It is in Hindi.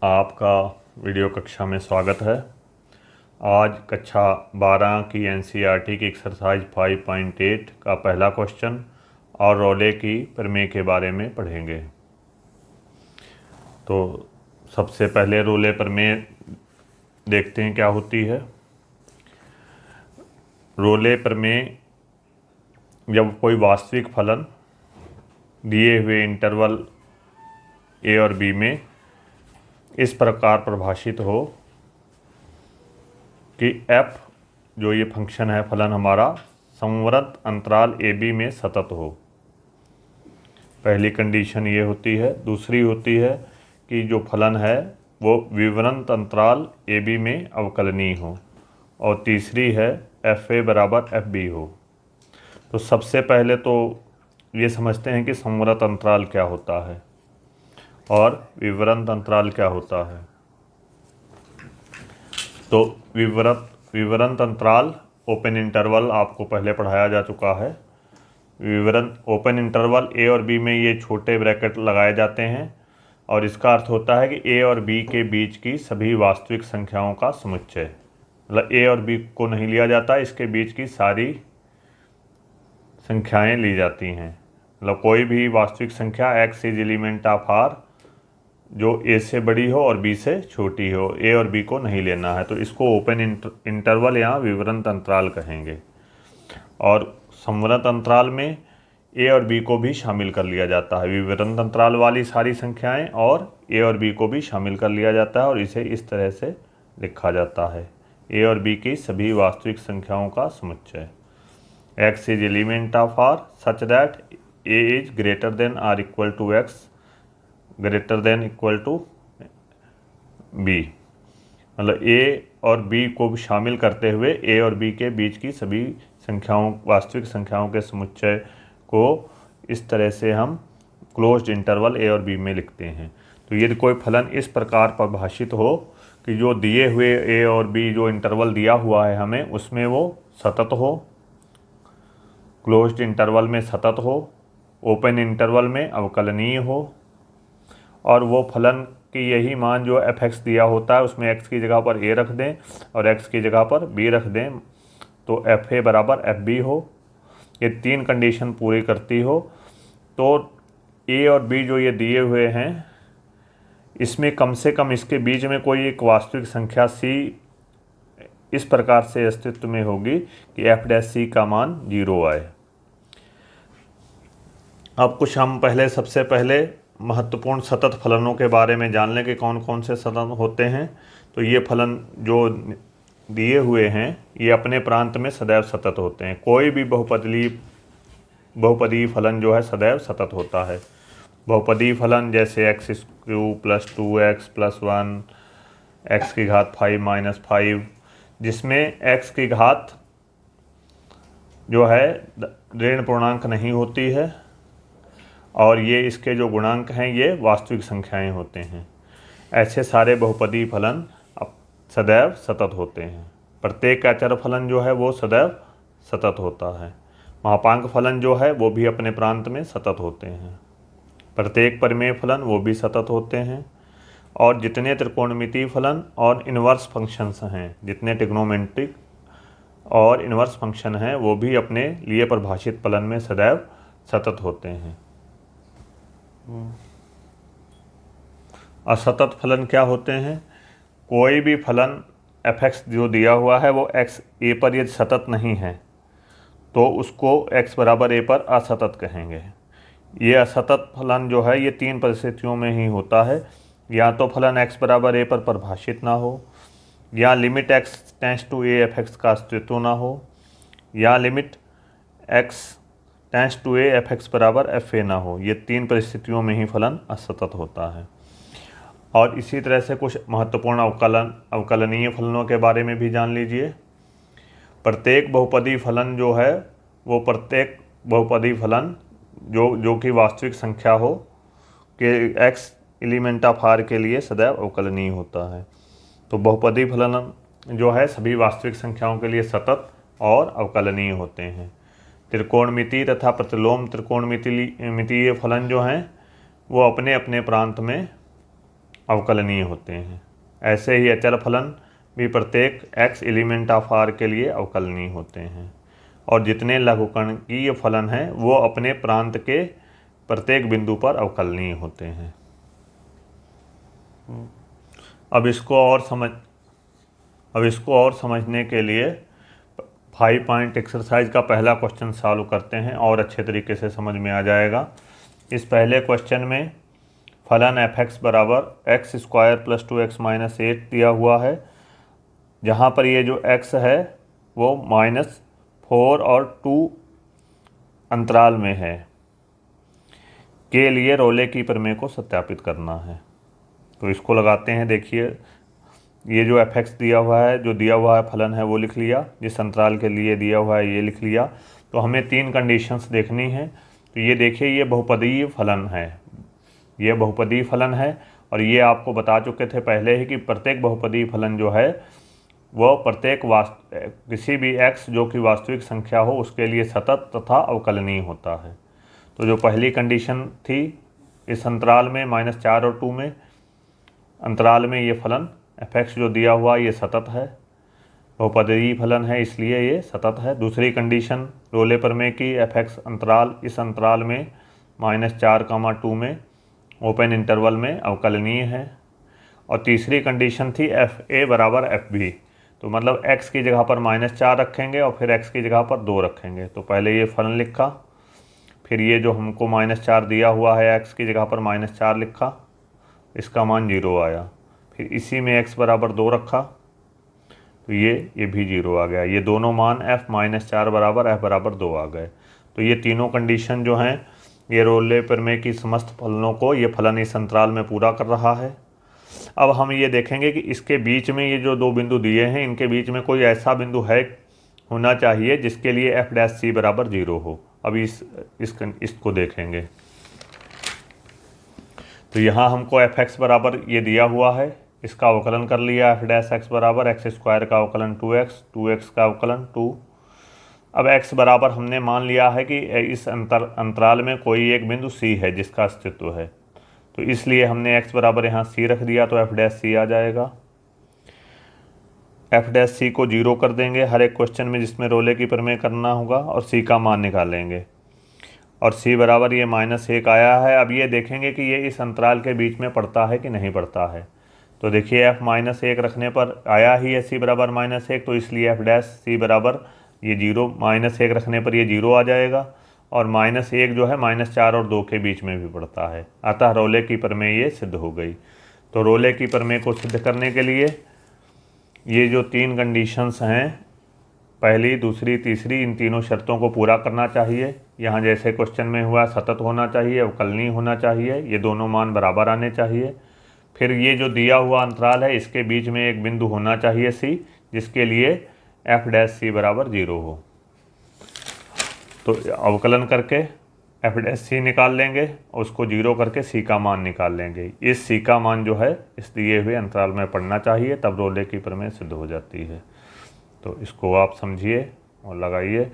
आपका वीडियो कक्षा में स्वागत है। आज कक्षा 12 की एनसीईआरटी की एक्सरसाइज 5.8 का पहला क्वेश्चन और रोले की प्रमेय के बारे में पढ़ेंगे। तो सबसे पहले रोले प्रमेय देखते हैं क्या होती है। रोले प्रमेय जब कोई वास्तविक फलन दिए हुए इंटरवल ए और बी में इस प्रकार परिभाषित हो कि f जो ये फंक्शन है फलन हमारा संवृत अंतराल ए बी में सतत हो। पहली कंडीशन ये होती है। दूसरी होती है कि जो फलन है वो विवरंत अंतराल ए बी में अवकलनीय हो। और तीसरी है एफ ए बराबर एफ बी हो। तो सबसे पहले तो ये समझते हैं कि संवृत अंतराल क्या होता है और विवरंत अंतराल क्या होता है। तो विवरंत अंतराल ओपन इंटरवल आपको पहले पढ़ाया जा चुका है। विवरंत ओपन इंटरवल ए और बी में ये छोटे ब्रैकेट लगाए जाते हैं और इसका अर्थ होता है कि ए और बी के बीच की सभी वास्तविक संख्याओं का समुच्चय। मतलब ए और बी को नहीं लिया जाता, इसके बीच की सारी संख्याएं ली जाती हैं। मतलब कोई भी वास्तविक संख्या x is element of R जो ए से बड़ी हो और बी से छोटी हो, ए और बी को नहीं लेना है। तो इसको ओपन इंटरवल या विवरंत अंतराल कहेंगे। और संवृत अंतराल में ए और बी को भी शामिल कर लिया जाता है। विवरंत अंतराल वाली सारी संख्याएं और ए और बी को भी शामिल कर लिया जाता है और इसे इस तरह से लिखा जाता है। ए और बी की सभी वास्तविक संख्याओं का समुच्चय। X is element of R such that a is greater than or equal to x greater than equal to b. मतलब ए और बी को शामिल करते हुए ए और बी के बीच की सभी संख्याओं वास्तविक संख्याओं के समुच्चय को इस तरह से हम क्लोज्ड इंटरवल ए और बी में लिखते हैं। तो यदि कोई फलन इस प्रकार परिभाषित हो कि जो दिए हुए ए और बी जो इंटरवल दिया हुआ है हमें उसमें वो सतत हो, क्लोज्ड इंटरवल में सतत हो, ओपन इंटरवल में अवकलनीय हो और वो फलन की यही मान जो एफ एक्स दिया होता है उसमें एक्स की जगह पर ए रख दें और एक्स की जगह पर बी रख दें तो एफ ए बराबर एफ बी हो। ये तीन कंडीशन पूरी करती हो तो ए और बी जो ये दिए हुए हैं इसमें कम से कम इसके बीच में कोई एक वास्तविक संख्या सी इस प्रकार से अस्तित्व में होगी कि एफ डैश सी का मान 0 आए। अब कुछ हम सबसे पहले महत्वपूर्ण सतत फलनों के बारे में जान लें कि कौन कौन से सतत होते हैं। तो ये फलन जो दिए हुए हैं ये अपने प्रांत में सदैव सतत होते हैं। कोई भी बहुपदीय फलन जो है सदैव सतत होता है। बहुपदीय फलन जैसे x cube plus 2x plus 1 x की घात 5 माइनस 5 जिसमें एक्स की घात जो है ऋण पूर्णांक नहीं होती है और ये इसके जो गुणांक हैं ये वास्तविक संख्याएं होते हैं। ऐसे सारे बहुपदीय फलन सदैव सतत होते हैं। प्रत्येक अचर फलन जो है वो सदैव सतत होता है। मापांक फलन जो है वो भी अपने प्रांत में सतत होते हैं। प्रत्येक परिमेय फलन वो भी सतत होते हैं। और जितने त्रिकोणमितीय फलन और इन्वर्स फंक्शंस हैं, जितने ट्रिग्नोमेट्रिक और इन्वर्स फंक्शन हैं वो भी अपने लिए परिभाषित फलन में सदैव सतत होते हैं। असतत फलन क्या होते हैं? कोई भी फलन एफ एक्स जो दिया हुआ है वो एक्स ए पर यदि सतत नहीं है तो उसको एक्स बराबर ए पर असतत कहेंगे। ये असतत फलन जो है ये तीन परिस्थितियों में ही होता है। या तो फलन एक्स बराबर ए पर परिभाषित ना हो, या limit x tends to a f x का अस्तित्व ना हो, या limit x tends to a f x बराबर एफ ए ना हो। ये तीन परिस्थितियों में ही फलन असतत होता है। और इसी तरह से कुछ महत्वपूर्ण अवकलनीय फलनों के बारे में भी जान लीजिए। प्रत्येक बहुपदीय फलन जो है वो प्रत्येक बहुपदीय फलन जो कि वास्तविक संख्या हो कि एक्स एलिमेंट ऑफ आर के लिए सदैव अवकलनीय होता है। तो बहुपदीय फलन जो है सभी वास्तविक संख्याओं के लिए सतत और अवकलनीय होते हैं। त्रिकोणमितीय तथा प्रतिलोम त्रिकोणमितीय फलन जो हैं वो अपने अपने प्रांत में अवकलनीय होते हैं। ऐसे ही अचर फलन भी प्रत्येक x एलिमेंट ऑफ r के लिए अवकलनीय होते हैं, और जितने लघुकणकीय फलन हैं वो अपने प्रांत के प्रत्येक बिंदु पर अवकलनीय होते हैं। अब इसको और समझने के लिए 5 पॉइंट एक्सरसाइज का पहला क्वेश्चन सॉल्व करते हैं और अच्छे तरीके से समझ में आ जाएगा। इस पहले क्वेश्चन में फलन f(x) बराबर x square plus 2x minus 8 दिया हुआ है, जहाँ पर ये जो x है वो -4 और 2 अंतराल में है के लिए रोले की प्रमेय को सत्यापित करना है। तो इसको लगाते हैं। देखिए, ये जो f(x) दिया हुआ है, जो दिया हुआ है फलन है वो लिख लिया, जिस अंतराल के लिए दिया हुआ है ये लिख लिया। तो हमें 3 कंडीशंस देखनी है। तो ये देखिए, ये बहुपदीय फलन है, ये बहुपदीय फलन है, और ये आपको बता चुके थे पहले ही कि प्रत्येक बहुपदीय फलन जो है वो प्रत्येक किसी भी x जो कि वास्तविक संख्या हो उसके लिए सतत तथा अवकलनीय होता है। तो जो पहली कंडीशन थी, इस अंतराल में -4 और 2 में अंतराल में ये फलन f(x) जो दिया हुआ ये सतत है, बहुपदीय फलन है इसलिए ये सतत है। दूसरी कंडीशन रोले प्रमेय की, f(x) अंतराल इस अंतराल में -4, 2 में ओपन इंटरवल में अवकलनीय है। और तीसरी कंडीशन थी fa बराबर fb, तो मतलब x की जगह पर -4 रखेंगे और फिर x की जगह पर 2 रखेंगे। तो पहले ये फलन लिखा, फिर ये जो हमको -4 दिया हुआ है x की जगह पर -4 लिखा, इसका मान 0 आया। फिर इसी में x बराबर 2 रखा, तो ये भी 0 आ गया। ये दोनों मान f -4 बराबर f बराबर 2 आ गए। तो ये तीनों कंडीशन जो हैं ये रोले प्रमेय की समस्त फलनों को ये फलन इस अंतराल में पूरा कर रहा है। अब हम ये देखेंगे कि इसके बीच में ये जो 2 बिंदु दिए हैं इनके बीच में कोई ऐसा बिंदु है होना चाहिए जिसके लिए f' बराबर 0 हो। अब इसको देखेंगे। तो यहाँ हमको f(x) बराबर ये दिया हुआ है, इसका अवकलन कर लिया। f' बराबर x स्क्वायर का अवकलन 2x, 2x का अवकलन 2। अब x बराबर हमने मान लिया है कि इस अंतराल में कोई एक बिंदु c है जिसका अस्तित्व है, तो इसलिए हमने x बराबर यहाँ c रख दिया, तो f' आ जाएगा। f' को 0 कर देंगे हर एक क्वेश्चन में जिसमें रोले की प्रमेय करना होगा, और c का मान निकालेंगे। और c बराबर ये -1 आया है। अब ये देखेंगे कि ये इस अंतराल के बीच में पड़ता है कि नहीं पड़ता है। तो देखिए, f -1 रखने पर आया ही है c बराबर -1, तो इसलिए f' बराबर ये 0, -1 रखने पर ये 0 आ जाएगा। और -1 जो है -4 और 2 के बीच में भी पड़ता है, अतः रोले की प्रमेय ये सिद्ध हो गई। तो रोले की प्रमेय को सिद्ध करने के लिए ये जो 3 कंडीशंस हैं, पहली, दूसरी, तीसरी, इन तीनों शर्तों को पूरा करना चाहिए। यहाँ जैसे क्वेश्चन में हुआ, सतत होना चाहिए, अवकलनीय होना चाहिए, ये दोनों मान बराबर आने चाहिए। फिर ये जो दिया हुआ अंतराल है इसके बीच में एक बिंदु होना चाहिए c, जिसके लिए f' बराबर 0 हो। तो अवकलन करके f' निकाल लेंगे और उसको 0 करके c का मान निकाल लेंगे। इस c का मान जो है इस दिए हुए अंतराल में पड़ना चाहिए, तब रोले की प्रमेय सिद्ध हो जाती है। तो इसको आप समझिए और लगाइए।